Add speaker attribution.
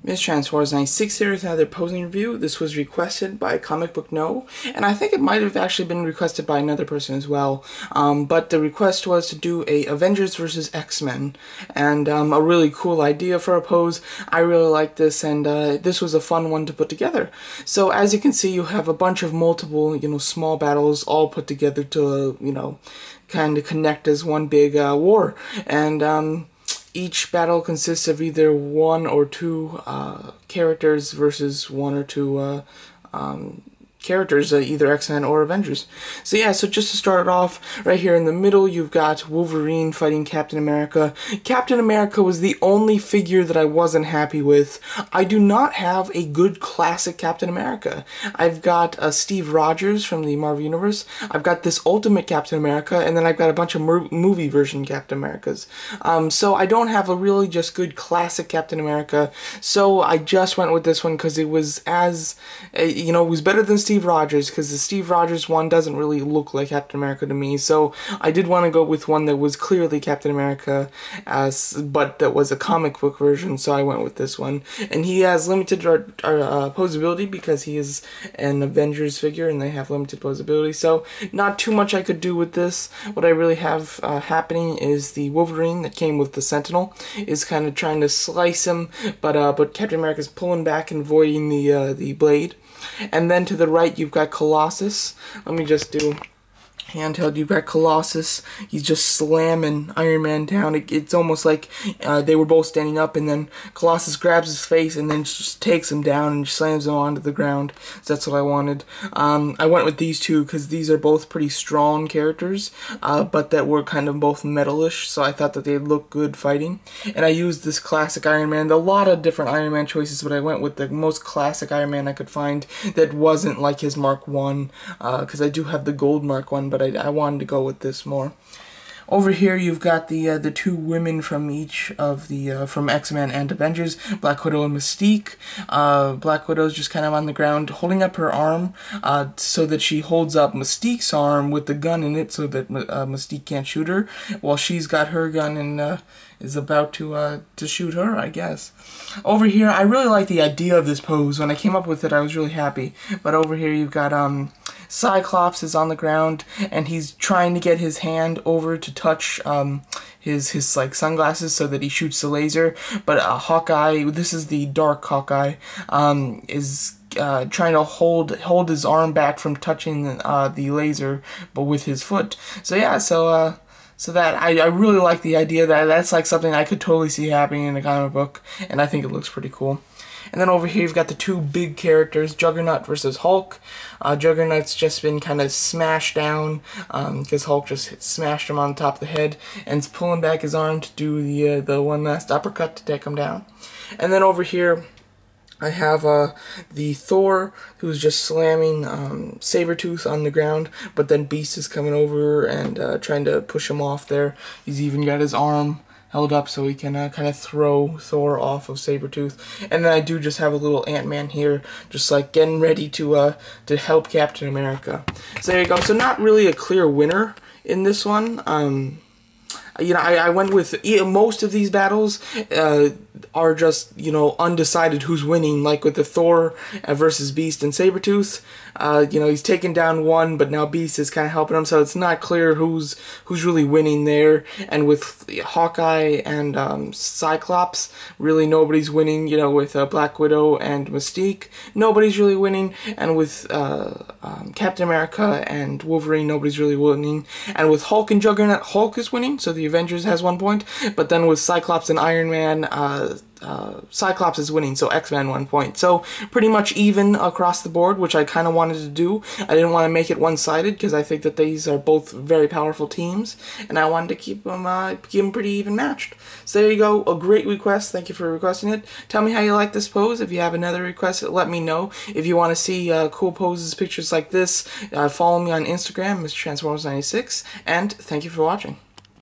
Speaker 1: Miss Transformers 96 here with another posing review. This was requested by Comic Book No, and I think it might have actually been requested by another person as well. But the request was to do a Avengers versus X-Men, and a really cool idea for a pose. I really like this, and this was a fun one to put together. So as you can see, you have a bunch of multiple, small battles all put together to, kind of connect as one big war, and each battle consists of either one or two characters versus one or two characters, either X-Men or Avengers. So yeah, so just to start it off, right here in the middle, you've got Wolverine fighting Captain America. Captain America was the only figure that I wasn't happy with. I do not have a good classic Captain America. I've got Steve Rogers from the Marvel Universe, I've got this Ultimate Captain America, and then I've got a bunch of movie version Captain Americas. So I don't have a really just good classic Captain America, so I just went with this one because it was it was better than Steve Rogers, because the Steve Rogers one doesn't really look like Captain America to me, so I did want to go with one that was clearly Captain America, but that was a comic book version, so I went with this one. And he has limited posability because he is an Avengers figure and they have limited posability, so not too much I could do with this. What I really have happening is the Wolverine that came with the Sentinel is kind of trying to slice him, but Captain America is pulling back and avoiding the blade. And then to the right, you've got Colossus. Let me just do handheld. You've got Colossus. He's just slamming Iron Man down. It's almost like they were both standing up, and then Colossus grabs his face and then just takes him down and slams him onto the ground. So that's what I wanted. I went with these two because these are both pretty strong characters, but that were kind of both metalish, so I thought that they'd look good fighting. And I used this classic Iron Man. There are a lot of different Iron Man choices, but I went with the most classic Iron Man I could find that wasn't like his Mark 1, because I do have the gold Mark 1, but I wanted to go with this more. Over here, you've got the two women from each of the from X-Men and Avengers, Black Widow and Mystique. Black Widow's just kind of on the ground, holding up her arm, so that she holds up Mystique's arm with the gun in it, so that Mystique can't shoot her, while she's got her gun and is about to shoot her, I guess. Over here, I really like the idea of this pose. When I came up with it, I was really happy. But over here, you've got Cyclops is on the ground, and he's trying to get his hand over to touch his like sunglasses so that he shoots the laser. But Hawkeye, this is the Dark Hawkeye, is trying to hold his arm back from touching the laser, but with his foot. So yeah, so that I really like the idea that that's like something I could totally see happening in a comic book, and I think it looks pretty cool. And then over here you've got the two big characters, Juggernaut versus Hulk. Juggernaut's just been kind of smashed down because Hulk just smashed him on the top of the head, and is pulling back his arm to do the one last uppercut to take him down. And then over here I have the Thor, who's just slamming Sabretooth on the ground, but then Beast is coming over and trying to push him off there. He's even got his arm held up so he can kind of throw Thor off of Sabretooth. And then I do just have a little Ant-Man here, just like getting ready to help Captain America. So there you go. So not really a clear winner in this one. I went with most of these battles are just, undecided who's winning, like with the Thor versus Beast and Sabretooth. He's taken down one, but now Beast is kind of helping him, so it's not clear who's really winning there. And with Hawkeye and Cyclops, really nobody's winning. With Black Widow and Mystique, nobody's really winning. And with Captain America and Wolverine, nobody's really winning. And with Hulk and Juggernaut, Hulk is winning, so the Avengers has 1 point. But then with Cyclops and Iron Man, Cyclops is winning, so X-Men 1 point. So pretty much even across the board, which I kind of wanted to do. I didn't want to make it one-sided because I think that these are both very powerful teams, and I wanted to keep them pretty even matched. So there you go, a great request. Thank you for requesting it. Tell me how you like this pose. If you have another request, let me know. If you want to see cool poses, pictures like this, follow me on Instagram, Mr. Transformers 96, and thank you for watching.